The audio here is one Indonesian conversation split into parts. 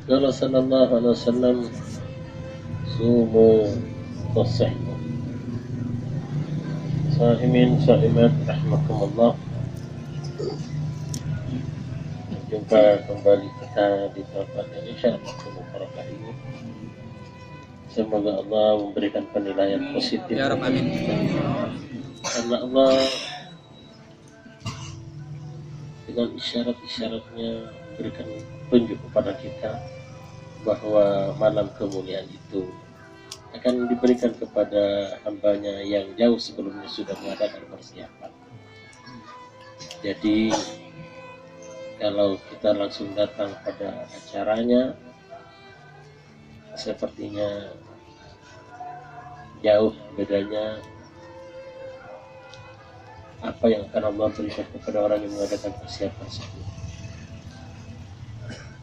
Qala sallallahu alaihi wasallam sumu tasihhu. Sa'imin sa'imat rahmakumullah. Jumpa kembali kita di tempat yang insyaallah penuh barakah ini. Semoga Allah memberikan penilaian positif. Ya Rabb, amin. Karena Allah dengan isyarat-isyaratnya memberikan tunjuk kepada kita bahwa malam kemuliaan itu akan diberikan kepada hambanya yang jauh sebelumnya sudah mengadakan persiapan. Jadi kalau kita langsung datang pada acaranya, sepertinya jauh bedanya apa yang akan Allah berikan kepada orang yang mengadakan persiapan tersebut.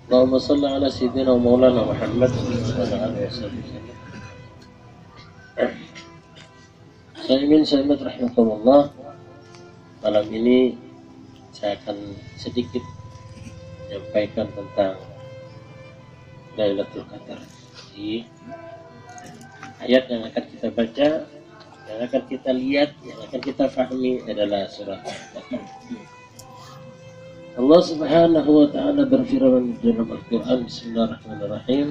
Allahumma salli ala sayyidina wa maulana Muhammad wa ala alihi wasallam. Sa'imin rahmatullah. Malam ini saya akan sedikit menyampaikan tentang Lailatul Qadar. Di ayat yang akan kita baca, yang akan kita lihat, yang akan kita fahami adalah surah Al-Baqarah. Allah Subhanahu wa taala berfirman dalam Al-Qur'an, Bismillahirrahmanirrahim,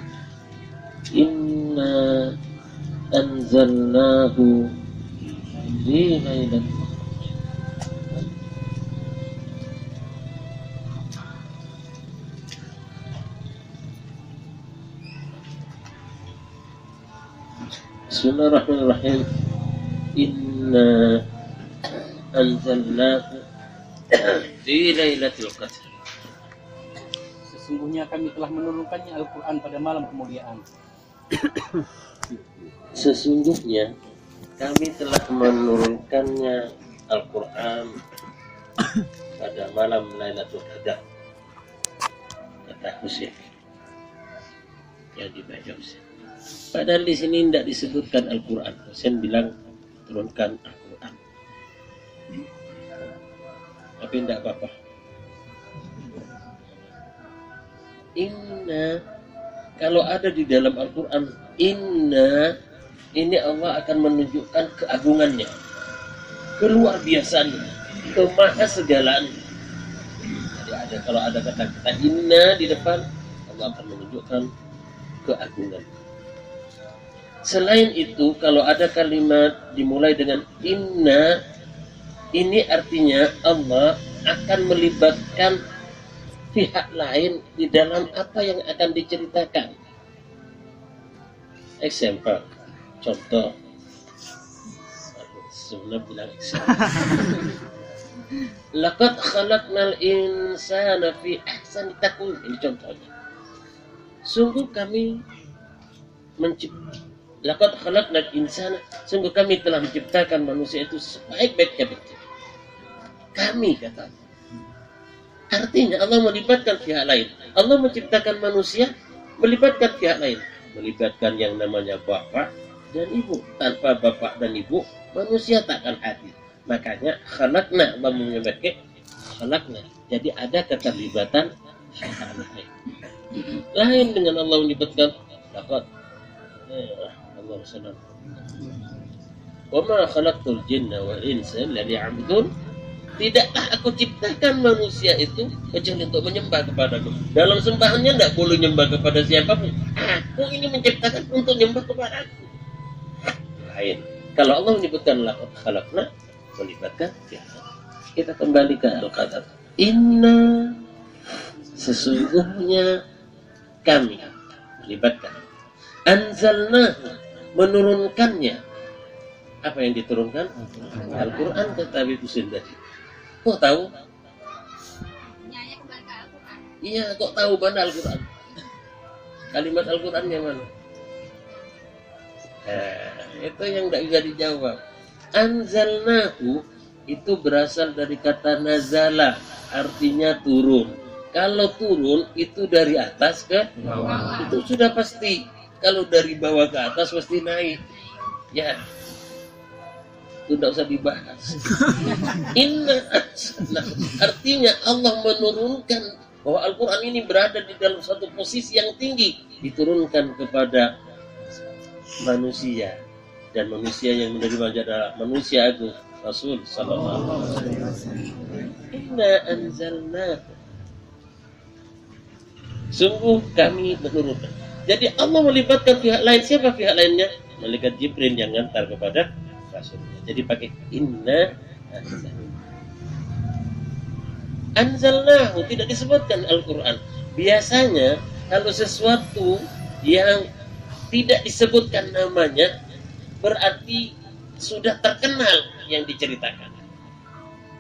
Inna anzalnahu fi lailatul Bismillahirrahmanirrahim. Inna anzalnahu fi lailatul qadar. Sesungguhnya kami telah menurunkannya Al-Quran pada malam kemuliaan. Sesungguhnya kami telah menurunkannya Al-Quran pada malam Lailatul Qadar. Kata Husain yang dibaca Husain. Padahal di sini tidak disebutkan Al-Quran. Husain bilang turunkan Al-Quran. Tapi tidak apa-apa. Inna, kalau ada di dalam Al-Quran, Inna, ini Allah akan menunjukkan keagungannya, keluar biasanya, kemahasegalaan. Jadi ada, kalau ada kata-kata Inna di depan, Allah akan menunjukkan keagungan. Selain itu, kalau ada kalimat dimulai dengan Inna, ini artinya Allah akan melibatkan pihak lain di dalam apa yang akan diceritakan. Example, contoh. Sebenarnya bilang example. Laqad khalaqnal insana fi ahsani taqwim. Ini contohnya. Sungguh kami Laqad khalaqnal insana, sungguh kami telah menciptakan manusia itu sebaik-baiknya bentuk. Kami, kata Allah. Artinya Allah melibatkan pihak lain. Allah menciptakan manusia, melibatkan pihak lain. Melibatkan yang namanya bapak dan ibu. Tanpa bapak dan ibu, manusia takkan hadir. Makanya khalaqna, Allah menyebutkan khalaqna. Jadi ada keterlibatan pihak lain. Lain dengan Allah menyebutkan laqad. Allah SWT. Wa ma khalaqtul jinna wal insa illa liya'budun. Tidaklah aku ciptakan manusia itu kecuali untuk menyembah kepadaku. Dalam sembahannya tidak boleh menyembah kepada siapapun. Aku ini menciptakan untuk menyembah kepada aku. Lain. Kalau Allah menyebutkan laqad khalaqna, melibatkan siapa? Kita kembali ke Al-Qadar. Inna, sesungguhnya kami melibatkan. Anzalnahu, menurunkannya. Apa yang diturunkan? Al-Quran, kata Habib Husain tadi. Kok tahu? Iya, kok tahu mana Al-Quran? Kalimat Al-Quran yang mana? Itu yang tidak bisa dijawab. Anzalnahu itu berasal dari kata nazala, artinya turun. Kalau turun itu dari atas ke bawah. Itu sudah pasti. Kalau dari bawah ke atas pasti naik. Ya. Itu tidak usah dibahas. Inna, artinya Allah menurunkan bahwa Al-Quran ini berada di dalam satu posisi yang tinggi, diturunkan kepada manusia, dan manusia yang menerima adalah manusia agung Rasul sallallahu alaihi wasallam. Inna anzalnahu, sungguh kami menurunkan. Jadi Allah melibatkan pihak lain. Siapa pihak lainnya? Malaikat Jibril yang ngantar kepada Rasulullah. Jadi pakai inna anzalnahu, tidak disebutkan Al-Quran. Biasanya kalau sesuatu yang tidak disebutkan namanya berarti sudah terkenal yang diceritakan.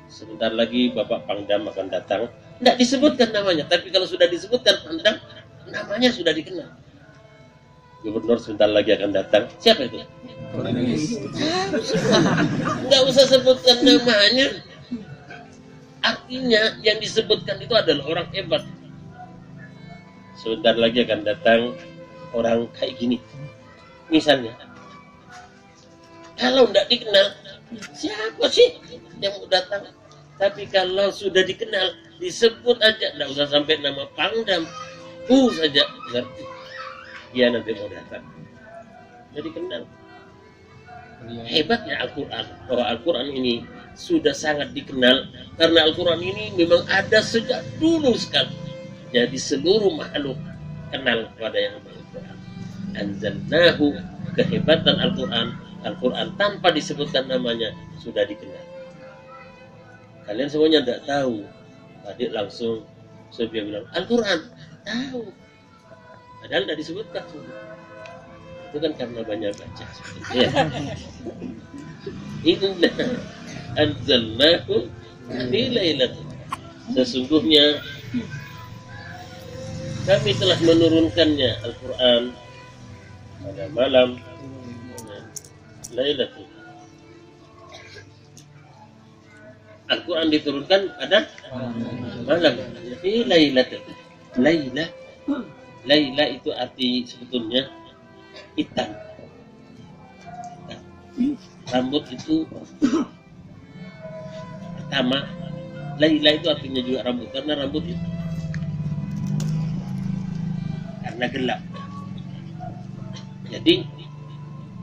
Sebentar lagi Bapak Pangdam akan datang, tidak disebutkan namanya, tapi kalau sudah disebutkan Pangdam, namanya sudah dikenal. Gubernur sebentar lagi akan datang. Siapa itu? Nggak usah sebutkan namanya. Artinya yang disebutkan itu adalah orang hebat. Sebentar lagi akan datang orang kayak gini. Misalnya, kalau tidak dikenal, siapa sih yang mau datang? Tapi kalau sudah dikenal, disebut aja, tidak usah sampai nama Pangdam, saja ngerti. Dia nanti mau datang. Jadi kenal. Hebatnya Al-Quran, bahwa Al-Quran ini sudah sangat dikenal karena Al-Quran ini memang ada sejak dulu sekali. Jadi seluruh makhluk kenal kepada yang Al-Quran. Anzalnahu, kehebatan Al-Quran. Al-Quran tanpa disebutkan namanya sudah dikenal. Kalian semuanya tidak tahu. Tadi langsung saya bilang Al-Quran tahu. Padahal tidak disebutkan. Itu kan karena banyak baca. Ya. Inna anzalnahu fi lailatin. Sesungguhnya kami telah menurunkannya Al-Quran pada malam Lailatul. Al-Quran diturunkan pada malam. Fi lailatul. Laila itu arti sebetulnya hitam. Rambut itu pertama. Laila itu artinya juga rambut, karena rambut itu karena gelap. Jadi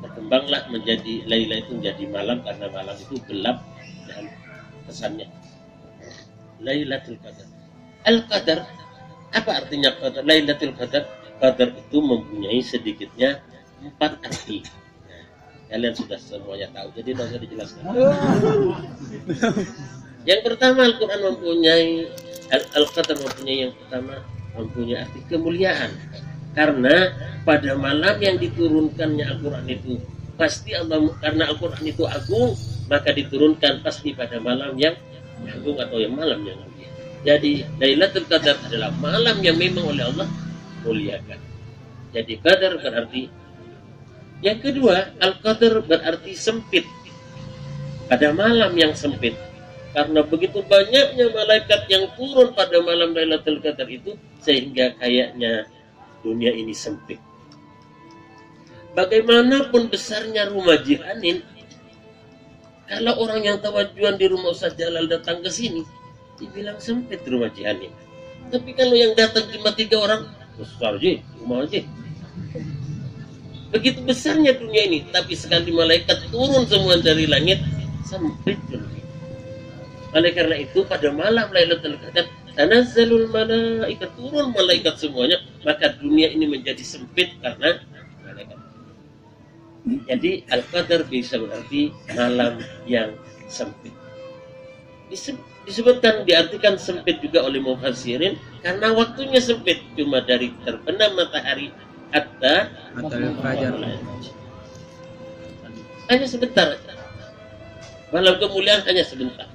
berkembanglah menjadi Laila itu menjadi malam, karena malam itu gelap dan kesannya. Lailatul Qadar. Al-Qadar, apa artinya Qadar? Lailatul Qadar. Qadar itu mempunyai sedikitnya 4 arti. Nah, kalian sudah semuanya tahu, jadi tidak usah dijelaskan. Yang pertama, Al-Quran mempunyai Al-Qadar mempunyai yang pertama mempunyai arti kemuliaan. Karena pada malam yang diturunkannya Al-Quran itu pasti Allah, karena Al-Quran itu agung, maka diturunkan pasti pada malam yang agung atau yang malam yang mulia. Jadi Lailatul Qadar adalah malam yang memang oleh Allah muliakan. Jadi Qadar berarti. Yang kedua, Al-Qadar berarti sempit. Pada malam yang sempit. Karena begitu banyaknya malaikat yang turun pada malam Lailatul Qadar itu, sehingga kayaknya dunia ini sempit. Bagaimanapun besarnya rumah Jihanin, kalau orang yang tawajuan di rumah Ustaz Jalal datang ke sini, dibilang sempit rumah Jihanin. Tapi kalau yang datang cuma 3 orang, besar aja, rumah aja. Begitu besarnya dunia ini, tapi sekali malaikat turun semua dari langit, sempit dunia. Oleh karena itu pada malam Lailatul Qadar, tanazzalul malaikat, turun malaikat semuanya, maka dunia ini menjadi sempit karena malaikat. Jadi Al-Qadar bisa berarti malam yang sempit. Disebutkan, diartikan sempit juga oleh mufassirin karena waktunya sempit, cuma dari terbenam matahari hatta fajar. Hanya sebentar. Malam kemuliaan hanya sebentar.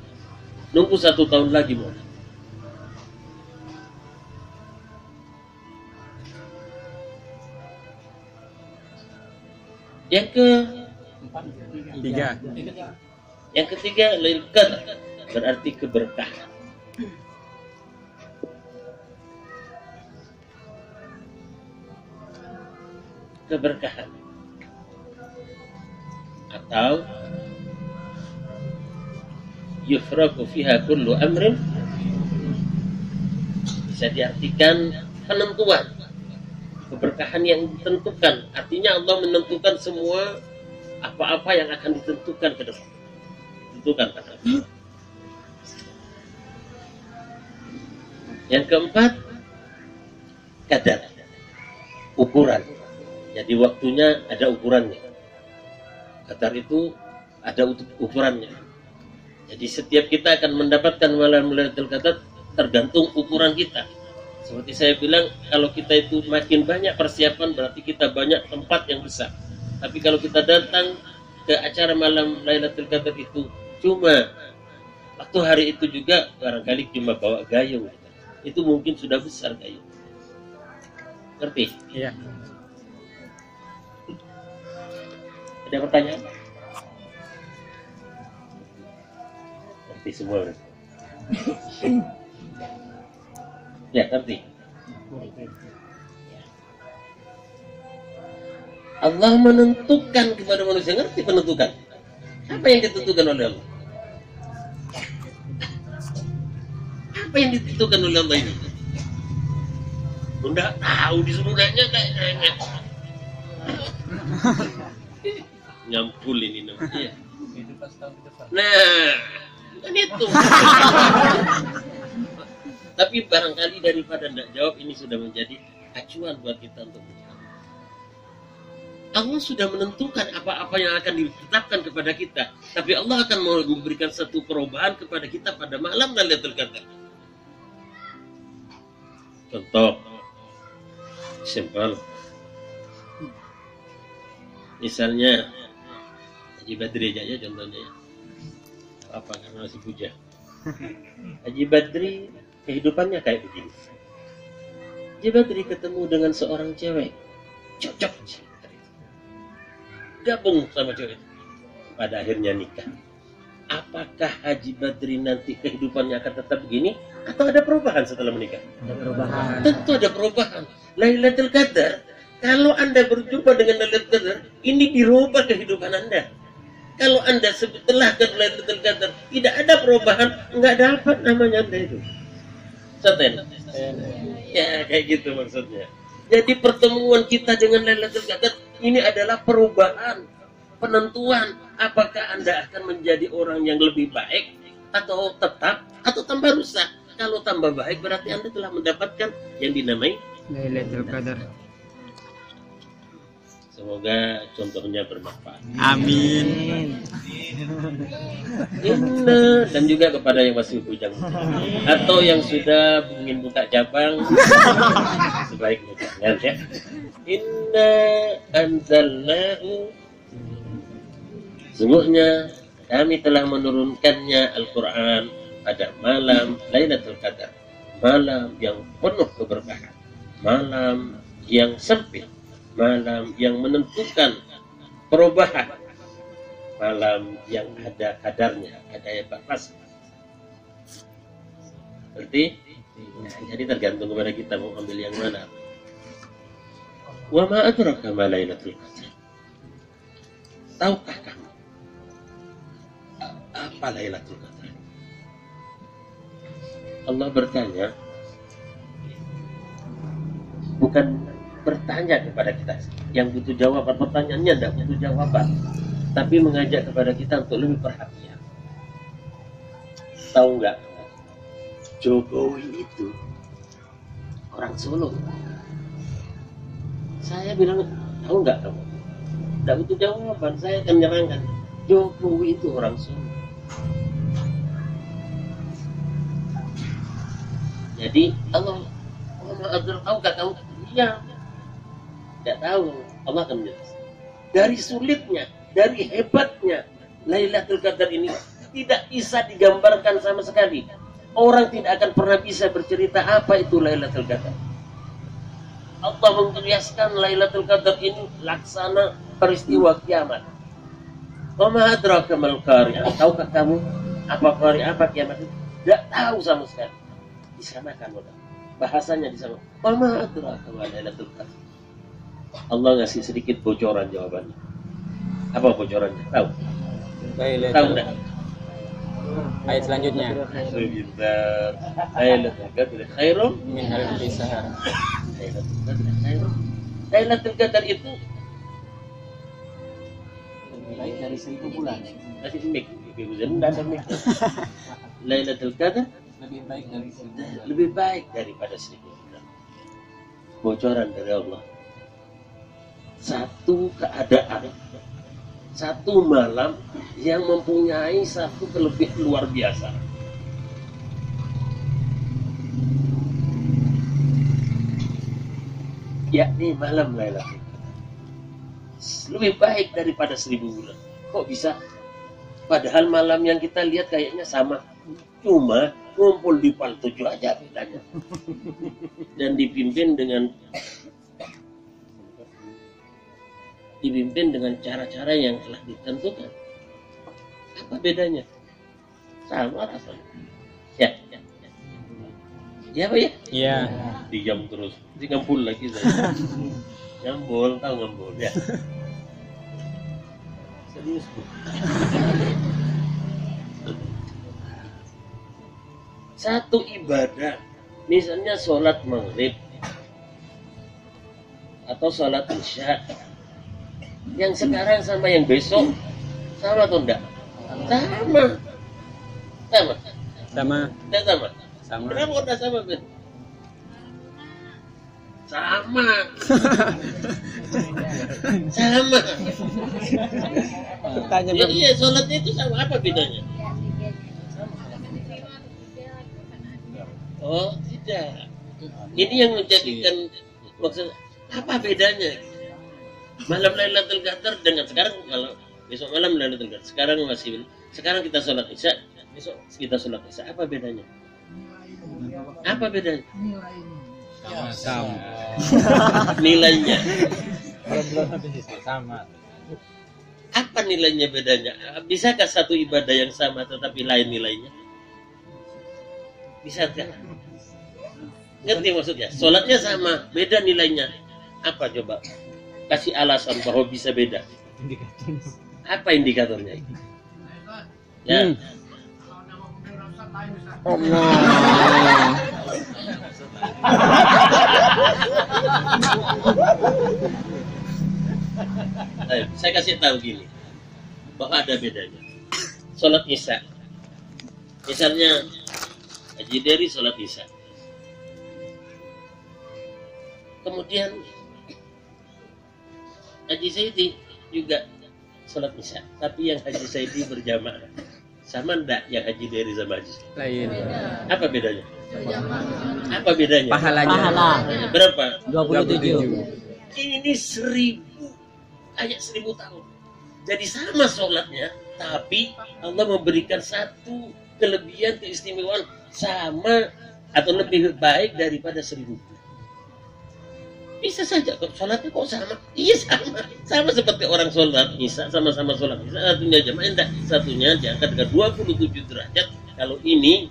Nunggu 1 tahun lagi mau. Yang ketiga, Lailatul Qadar berarti keberkahan. Keberkahan atau yufraku fiha kullu amrin, bisa diartikan penentuan, keberkahan yang ditentukan. Artinya Allah menentukan semua apa-apa yang akan ditentukan ke depan. Tentukan kata. Yang keempat, kadar, ukuran. Jadi waktunya ada ukurannya. Kadar itu ada ukurannya. Jadi setiap kita akan mendapatkan malam Lailatul Qadar tergantung ukuran kita. Seperti saya bilang, kalau kita itu makin banyak persiapan berarti kita banyak tempat yang besar. Tapi kalau kita datang ke acara malam Lailatul Qadar itu cuma waktu hari itu juga barangkali cuma bawa gayung, itu mungkin sudah besar gayung. Ngerti? Iya. Ada pertanyaan? Ngerti semua berarti? Ya, ngerti. Allah menentukan kepada manusia, ngerti penentukan? Apa yang ditentukan oleh Allah? Apa yang ditentukan oleh Allah ini? Enggak tahu, disuruh nanya. Nyampul ini namanya. Nah, kan itu. Tapi barangkali daripada tidak jawab, ini sudah menjadi acuan buat kita untuk menjawab. Allah sudah menentukan apa-apa yang akan ditetapkan kepada kita. Tapi Allah akan memberikan satu perubahan kepada kita pada malam Lailatul Qadar. Contoh simpel. Misalnya Haji Badri aja contohnya. Apa karena masih puja. Haji Badri kehidupannya kayak begini. Haji Badri ketemu dengan seorang cewek, cocok, gabung sama cewek, pada akhirnya nikah. Apakah Haji Badri nanti kehidupannya akan tetap begini atau ada perubahan setelah menikah? Ada perubahan. Tentu ada perubahan. Lailatul Qadar, kalau Anda berjumpa dengan Lailatul Qadar, ini dirubah kehidupan Anda. Kalau Anda setelah Lailatul Qadar tidak ada perubahan, nggak dapat namanya Anda itu. Soten. Ya, kayak gitu maksudnya. Jadi pertemuan kita dengan Lailatul Qadar ini adalah perubahan, penentuan apakah Anda akan menjadi orang yang lebih baik atau tetap atau tambah rusak. Kalau tambah baik berarti Anda telah mendapatkan yang dinamai Lailatul Qadar. Semoga contohnya bermanfaat. Amin. Dan juga kepada yang masih bujang atau yang sudah ingin buka cabang, sebaiknya jangan ya. Inna anzalnahu, sungguhnya kami telah menurunkannya Al-Quran pada malam Lailatul Qadar, malam yang penuh keberkahan, malam yang sempit, malam yang menentukan perubahan, malam yang ada kadarnya, ada batas. Berarti, jadi tergantung kepada kita mau ambil yang mana. Wa ma adraka ma Lailatul Qadar. Tahukah kamu apa Lailatul Qadar? Allah bertanya, bukan bertanya kepada kita yang butuh jawaban, pertanyaannya tidak butuh jawaban, tapi mengajak kepada kita untuk lebih perhatian. Tahu nggak, Jokowi itu orang Solo. Saya bilang, tahu nggak kamu? Tidak butuh jawaban, saya akan menyerangkan. Jokowi itu orang Solo. Jadi Allah tahu nggak kamu? Iya. Tidak tahu, Allah akan menjelaskan. Dari sulitnya, dari hebatnya Lailatul Qadar ini tidak bisa digambarkan sama sekali. Orang tidak akan pernah bisa bercerita apa itu Lailatul Qadar. Allah mengkiaskan Lailatul Qadar ini laksana peristiwa kiamat. Wa ma adraka mal qari'ah. Tahukah kamu apa qari'ah, apa kiamat itu? Tidak tahu sama sekali. Disamakan udah. Bahasanya disamakan. Wa ma adraka mal Lailatul Qadar. Allah ngasih sedikit bocoran jawabannya. Apa bocorannya? Tahu? Tahu enggak? Ayat selanjutnya. Sebentar. Lailatul Qadar khairum Min alfi syahr. Lailatul Qadar khairum. Lailatul Qadar itu Lebih baik dari 1000 bulan. masih mic, Ibu Zan enggak ada mic. Lailatul Qadar Lebih baik dari 1000 bulan. lebih baik daripada 1000 bulan. Bocoran dari Allah. Satu keadaan, satu malam yang mempunyai satu kelebihan luar biasa. Yakni malam Lailatul Qadar. Lebih baik daripada 1000 bulan. Kok bisa? Padahal malam yang kita lihat kayaknya sama. Cuma ngumpul di PAL 7 aja bedanya. Dan dipimpin dengan cara-cara yang telah ditentukan. Apa bedanya? Sama rasanya. Ya. Ya Pak ya? Iya. Diam terus. Ngambul lagi saya. Ngambul, tahu ngambul ya. Serius Bu. Satu ibadah, misalnya sholat maghrib atau sholat isya, yang sekarang sama yang besok sama atau enggak? Sama. Sama. Sama. Enggak sama. Sama. Kenapa kok enggak sama, Ben? Sama. Sama. Tanya Ya, iya, sholatnya itu sama, apa bedanya? Oh, tidak. Ini yang menjadikan maksud apa bedanya? Malam Lailatul Qadar dengan sekarang, kalau besok malam Lailatul Qadar, sekarang kita sholat isya, besok kita sholat isya, apa bedanya? Apa bedanya? Sama. Nilainya. Sama. Apa nilainya bedanya? Bisakah satu ibadah yang sama tetapi lain nilainya? Bisa kan? Ngerti maksudnya? Sholatnya sama, beda nilainya. Apa coba? Kasih alasan bahwa bisa beda. Apa indikatornya? Ya. Allah. Saya kasih tahu gini, bahwa ada bedanya. Sholat isya, misalnya Haji Dery sholat isya, kemudian Haji Saidi juga sholat isya, tapi yang Haji Saidi berjamaah. Sama enggak yang Haji Dery sama Haji Saidi? Lain. Apa bedanya? Apa bedanya? Pahalanya. Berapa? 27. Ini 1000, kayak 1000 tahun. Jadi sama sholatnya, tapi Allah memberikan satu kelebihan, keistimewaan sama atau lebih baik daripada 1000. Bisa saja kok sholatnya kok sama. Iya sama seperti orang sholat isya, sama-sama sholat isya, satunya jamaah, enggak, satunya diangkat dengan 27 derajat. Kalau ini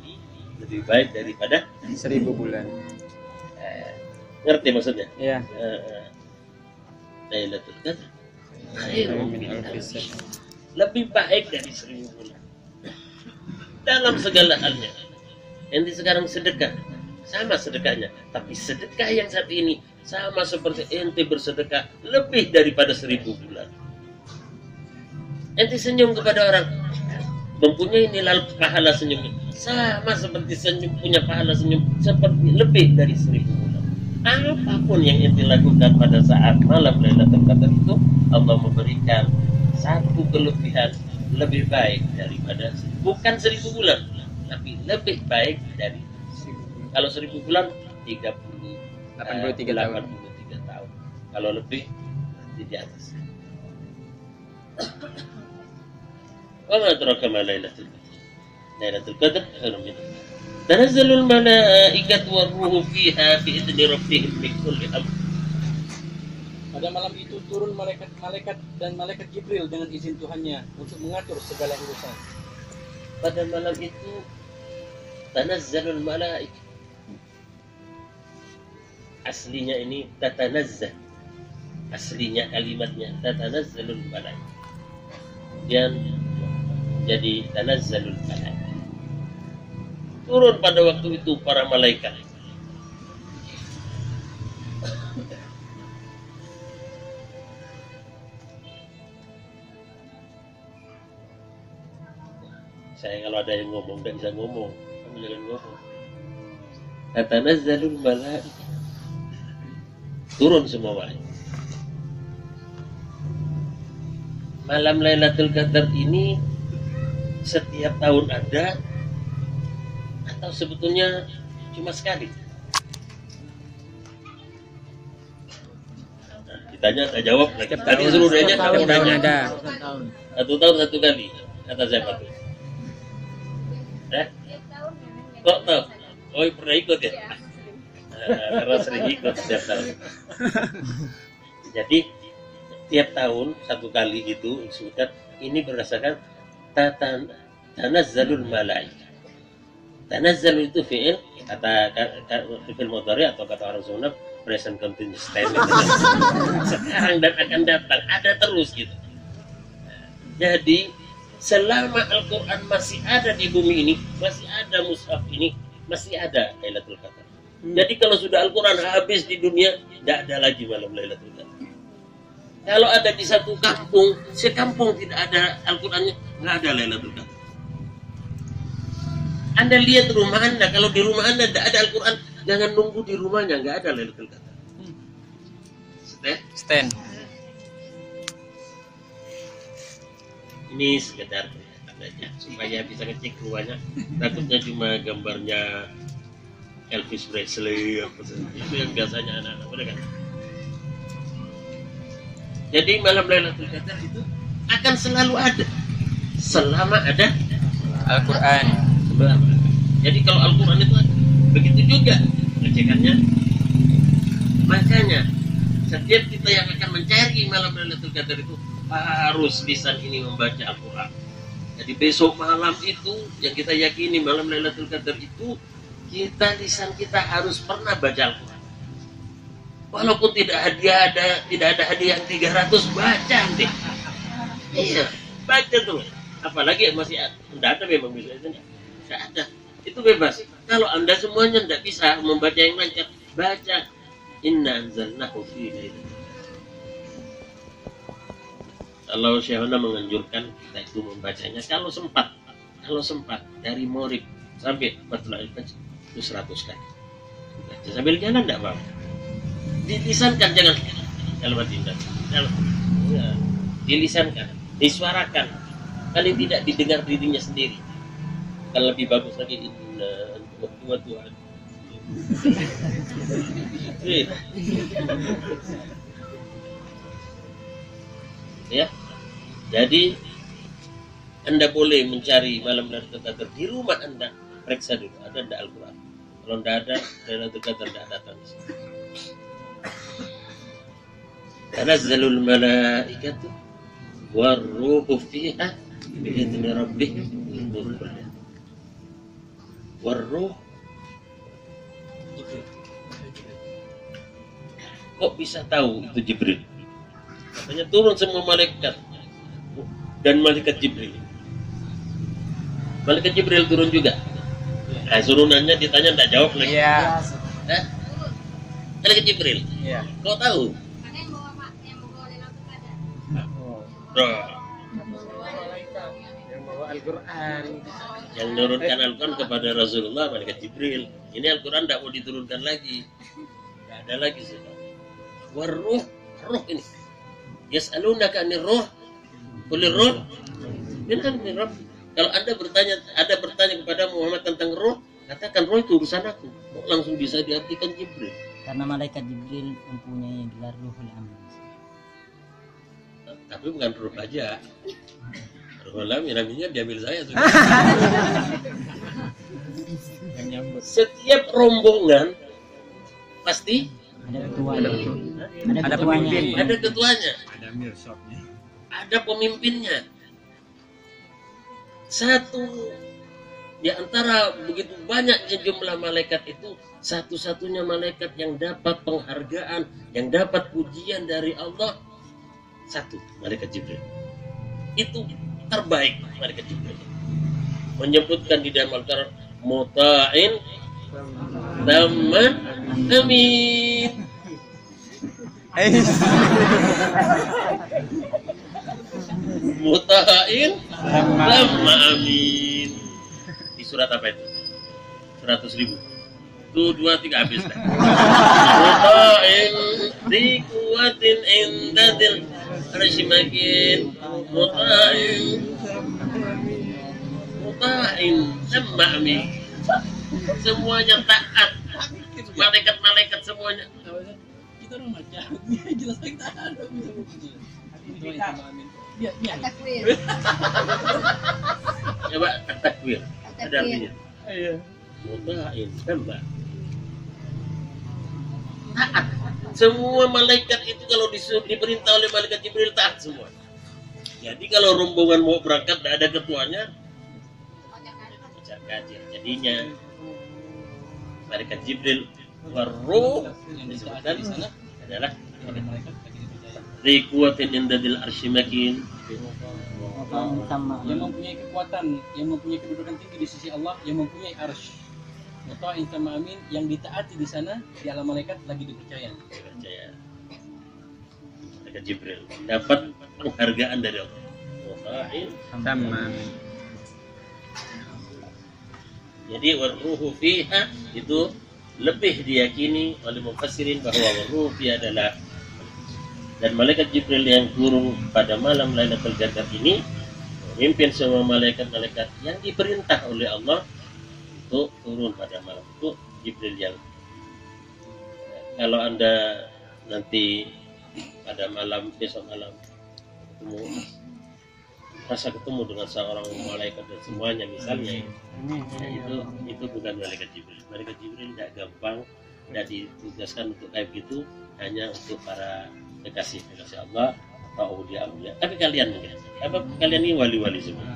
lebih baik daripada 1000 bulan. ngerti maksudnya? Iya. Lailatul Qadar khairum Min min alfi alfi syahr. syahr. Lebih baik dari 1000 bulan dalam segala halnya. Ente sekarang sedekah, sama sedekahnya, tapi sedekah yang saat ini sama seperti ente bersedekah lebih daripada 1000 bulan. Ente senyum kepada orang, mempunyai nilai pahala senyum sama seperti senyum, punya pahala senyum seperti lebih dari 1000 bulan. Apapun yang ente lakukan pada saat malam Lailatul Qadar itu, Allah memberikan satu kelebihan lebih baik daripada, bukan 1000 bulan, tapi lebih baik dari 1000. Kalau 1000 bulan 83 tahun. 83 tahun. Kalau lebih berarti di atas. Wa ma adraka ma Lailatul Qadar. Lailatul Qadar khairun min alf syahr. Tanazzalul malaikatu war-ruhu fiha bi idzni rabbihim min kulli amr. Pada malam itu turun malaikat dan malaikat Jibril dengan izin Tuhannya untuk mengatur segala urusan. Pada malam itu tanazzalul malaikah. Aslinya ini tatanazzal. Aslinya kalimatnya tatanazzalul malaikah. Dan jadi tanazzalul malaikah. turun pada waktu itu para malaikat. Saya kalau ada yang ngomong tidak bisa ngomong, kamu jangan ngomong. Tatanazzalul malaikah, turun semua malaikat. Malam Lailatul Qadar ini setiap tahun ada atau sebetulnya cuma sekali? Ditanya tak jawab lagi. Tadi suruh nanya, Setiap tahun ada. Satu tahun satu kali. Kata siapa tuh? Kok tahu? Oh, pernah ikut ya? Karena sering ikut setiap tahun. Jadi tiap tahun satu kali gitu disebutkan. Ini berdasarkan tanazzalul malaikah. Tanazzal itu fi'il, kata fi'il mudhari atau kata orang Sunda present continuous tense. Sekarang dan akan datang, ada terus gitu. Jadi selama Al-Quran masih ada di bumi ini, masih ada mushaf ini, masih ada Lailatul Qadar. Jadi kalau sudah Al-Quran habis di dunia, tidak ada lagi malam Lailatul Qadar. Kalau ada di satu kampung, sekampung tidak ada Al-Qurannya, nggak ada Lailatul Qadar. Anda lihat rumah Anda, kalau di rumah Anda tidak ada Al-Quran, jangan nunggu di rumahnya, nggak ada Lailatul Qadar. Stand. Ini sekedar kelihatan aja, supaya bisa ngecek rumahnya. Takutnya cuma gambarnya Elvis Presley, itu yang biasanya anak-anak, benar kan? Jadi malam Lailatul Qadar itu akan selalu ada selama ada Al-Quran. Jadi kalau Al-Quran itu ada, begitu juga ngecekannya. Makanya setiap kita yang akan mencari malam Lailatul Qadar itu harus lisan ini membaca Al-Quran. Jadi besok malam itu yang kita yakini malam Lailatul Qadar itu lisan kita harus pernah baca Al-Quran. Walaupun tidak ada hadiah yang 300, baca deh. Iya, baca tuh. Apalagi masih tidak ada memang bisa itu tidak ada. Itu bebas. Kalau Anda semuanya tidak bisa membaca yang lancar, baca Inna anzalnahu fi lailatul. Kalau Syekhuna menganjurkan kita itu membacanya kalau sempat dari Maghrib sampai Matla'il Fajr itu 100 kali. Baca sambil jalan tidak apa-apa. Dilisankan, jangan dalam hati ya, dilisankan, disuarakan. Kali tidak didengar dirinya sendiri. Kalau lebih bagus lagi Inna Tuhan. Ya, jadi Anda boleh mencari malam Lailatul Qadar di rumah Anda. Periksa dulu, ada tidak Al-Quran. Kalau tidak ada, Lailatul Qadar tidak datang. Tanazzalul malaikatu warruhu fiha bi'izni rabbihim min kulli amrin. Warruh, kok bisa tahu itu Jibril? Katanya turun semua malaikat dan malaikat Jibril. Malaikat Jibril turun juga. Nah, surunannya ditanya tidak jawab lagi. Iya. Malaikat Jibril. Iya. Kau tahu? Yang bawa Al-Quran. Yang menurunkan Al-Quran kepada Rasulullah malaikat Jibril. Ini Al-Quran tidak mau diturunkan lagi. Tidak ada lagi sudah. Warruh, ruh ini. Yas'alunaka 'anir ruh. Qulir ruh min amri Rabb. Kalau Anda bertanya kepada Muhammad tentang ruh, katakan ruh itu urusan aku. Kok langsung bisa diartikan Jibril? Karena malaikat Jibril mempunyai gelar Ruhul Amin. Tapi bukan ruh aja. Ruhul Amin namanya diambil saya sudah. Yang nyambut. Setiap rombongan pasti Ada ketuanya. Ada pemimpin. ada ketuanya, Ada mirsotnya. ada pemimpinnya. Satu di antara begitu banyaknya jumlah malaikat itu, satu-satunya malaikat yang dapat penghargaan, yang dapat pujian dari Allah, satu, malaikat Jibril. Itu terbaik malaikat Jibril. Menyebutkan di dalam Al-Quran, muta'in tamma amin. Muta'in tamma amin. Di surat apa itu? 100.000. Tuh 2 3 habis dah. Muta'in di kuatin indadil arsyimakin. Muta'in tamma amin. Semuanya taat. Malaikat-malaikat semuanya. Kita orang macam jelas kita ada Takwir. Coba takwir. Ada artinya. Iya. Muta'in tamma. Taat. Semua malaikat itu kalau diperintah oleh malaikat Jibril taat semua. Jadi kalau rombongan mau berangkat tidak ada ketuanya, kacir. Jadinya malaikat Jibril waruh Yang disebutkan di sana adalah ada malaikat lagi dipercaya. Rikuatin indadil arsyimakin. Sama. Yang mempunyai kekuatan, yang mempunyai kedudukan tinggi di sisi Allah, yang mempunyai arsy. Muta'in tamma amin, yang ditaati di sana di alam malaikat lagi dipercaya. Percaya. Malaikat Jibril dapat penghargaan dari Allah. Muta'in Sama. Jadi waruhu fiha itu lebih diyakini oleh mufassirin bahwa waruhu fiha adalah dan malaikat Jibril yang turun pada malam Lailatul Qadar ini memimpin semua malaikat-malaikat yang diperintah oleh Allah untuk turun pada malam itu. Jibril yang kalau Anda nanti pada malam besok malam ketemu dengan seorang malaikat dan semuanya misalnya itu bukan malaikat Jibril. Malaikat Jibril tidak gampang, tidak ditugaskan untuk kayak gitu, hanya untuk para kekasih Allah atau aulia. Tapi kalian mungkin kalian ini wali-wali semua.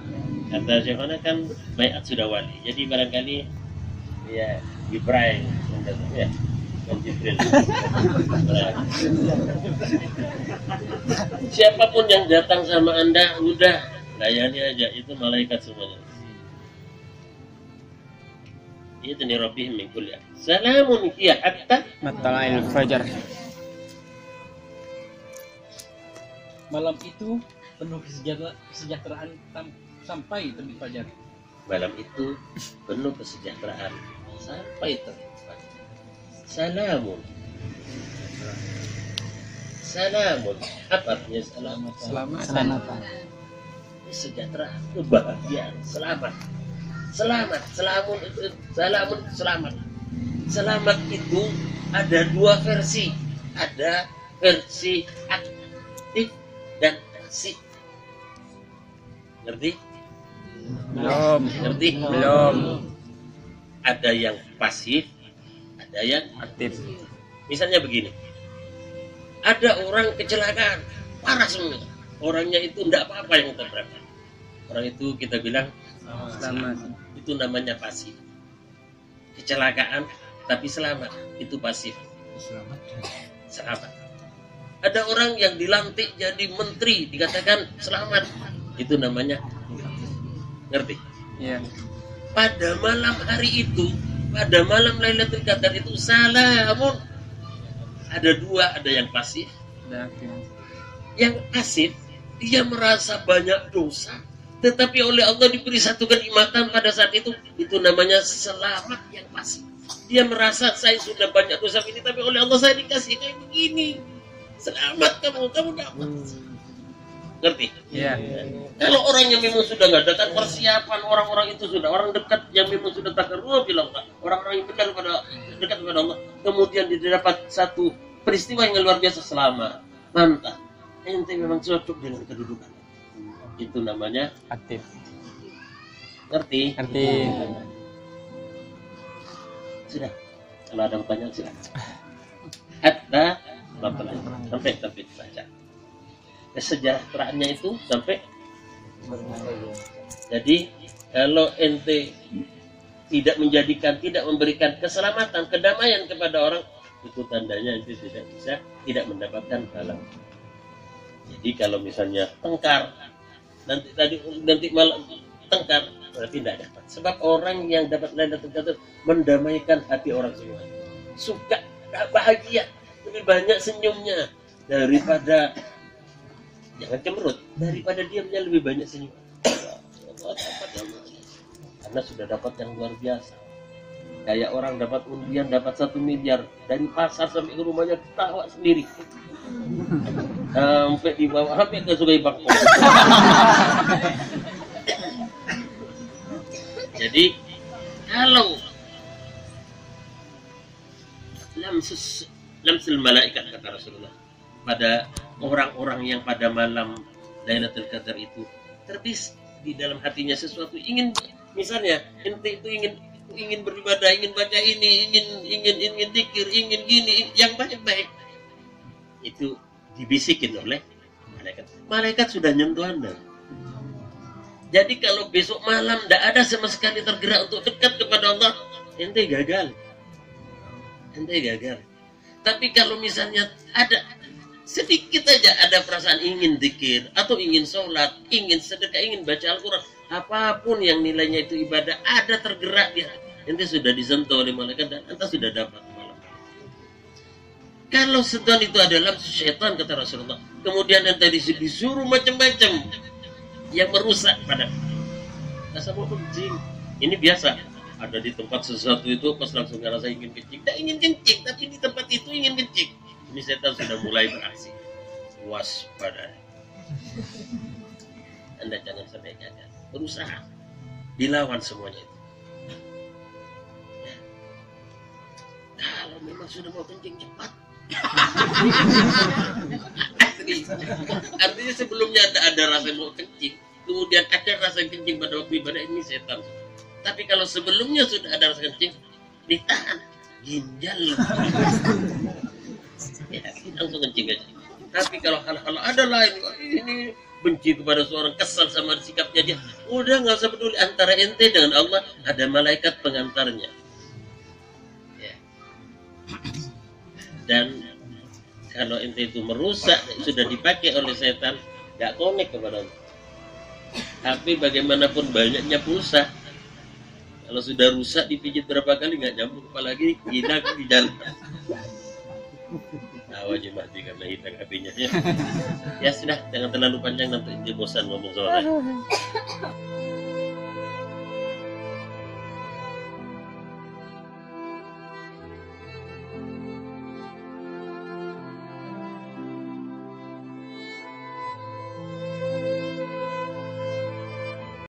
Kata Syekhana kan bayat sudah wali, jadi barangkali ya Ibrahim ya dan Jibril. Siapapun yang datang sama Anda udah layani aja, itu malaikat semuanya. Itu nih Rabbihim min kulli salamun hiya hatta Matla'il fajar. Malam itu penuh kesejahteraan sampai terbit fajar. malam itu penuh kesejahteraan sampai terbit fajar. Salamun apa artinya selamat? Selamatan. Kesejahteraan, kebahagiaan, selamat. Salamun itu selamat. Selamat itu ada 2 versi. Ada versi aktif dan pasif. Ngerti? Ngerti? Belum. Ada yang pasif, ada yang Aktif. misalnya begini. Ada orang kecelakaan, parah semua. Orangnya itu tidak apa-apa yang terberapa. Orang itu kita bilang Selamat. itu namanya pasif. Kecelakaan tapi selamat, itu pasif. Selamat. Ada orang yang dilantik jadi menteri, dikatakan selamat, itu namanya ngerti? Iya. Pada malam hari itu, pada malam Lailatul Qadar itu salamun. Ada 2, ada yang pasif. Yang pasif dia merasa banyak dosa, tetapi oleh Allah diberi satu kenikmatan pada saat itu namanya selamat yang pasif. Dia merasa saya sudah banyak dosa ini, tapi oleh Allah saya dikasih kayak begini. Selamat kamu dapat. Ngerti? Iya. Kalau orang yang memang sudah mengadakan persiapan, orang-orang itu sudah orang dekat yang memang sudah takarrub bilang orang-orang yang dekat kepada Allah, kemudian dia dapat satu peristiwa yang luar biasa, selamat, mantap. Ente memang cocok dengan kedudukan. Itu namanya Aktif. ngerti? Ngerti. Sudah. Kalau ada pertanyaan silakan. Hatta sampai baca. Kesejahteraannya itu sampai. Jadi kalau ente tidak memberikan keselamatan, kedamaian kepada orang, itu tandanya ente tidak mendapatkan pahala. Jadi kalau misalnya tengkar, nanti malam tengkar, tapi tidak dapat. Sebab orang yang dapat Lailatul Qadar mendamaikan hati orang semua. Suka, bahagia, lebih banyak senyumnya daripada jangan cemberut, daripada diamnya lebih banyak senyum. Karena sudah dapat yang luar biasa. Kayak orang dapat undian dapat 1 miliar dari pasar sampai ke rumahnya ketawa sendiri. Sampai dibawa sampai ke Sungai Bakau. Jadi kalau lamsul malaikat kata Rasulullah pada orang-orang yang pada malam Lailatul Qadar itu terbis di dalam hatinya sesuatu, ingin misalnya ente itu ingin beribadah, ingin baca ini, ingin zikir, ingin gini yang baik-baik, itu dibisikin oleh malaikat. Malaikat sudah nyentuh Anda. Jadi kalau besok malam tidak ada sama sekali tergerak untuk dekat kepada Allah, ente gagal. Ente gagal. Tapi kalau misalnya ada sedikit aja ada perasaan ingin zikir atau ingin sholat, ingin sedekah, ingin baca Al-Quran, apapun yang nilainya itu ibadah, ada tergerak dia, ente sudah disentuh oleh malaikat dan ente sudah dapat malam. Kalau setan itu adalah syaitan kata Rasulullah, kemudian ente disuruh macam-macam yang merusak pada rasa mau kencing. Ini biasa ada di tempat sesuatu itu pas langsung ngerasa ingin kencing, tidak ingin kencing, tapi di tempat itu ingin kencing. Ini setan sudah mulai beraksi. Waspada. Anda jangan sampai gagal. Berusaha dilawan semuanya itu. Ya. Kalau memang sudah mau kencing cepat. Artinya sebelumnya ada rasa mau kencing, kemudian ada rasa kencing pada waktu ibadah, ini setan. Tapi kalau sebelumnya sudah ada rasa kencing, ditahan, ginjal. Ya, langsung kencing aja. Tapi kalau hal-hal ada lain, ini benci kepada seorang, kesal sama sikapnya dia, udah nggak usah peduli. Antara ente dengan Allah ada malaikat pengantarnya. Ya. Dan kalau ente itu merusak, sudah dipakai oleh setan, nggak connect kepada Allah. Tapi bagaimanapun banyaknya pulsa, kalau sudah rusak dipijit berapa kali nggak nyambung, apalagi hilang di jalan. Awas mati karena hilang apinya. Ya sudah, jangan terlalu panjang nanti dia bosan ngomong soalnya.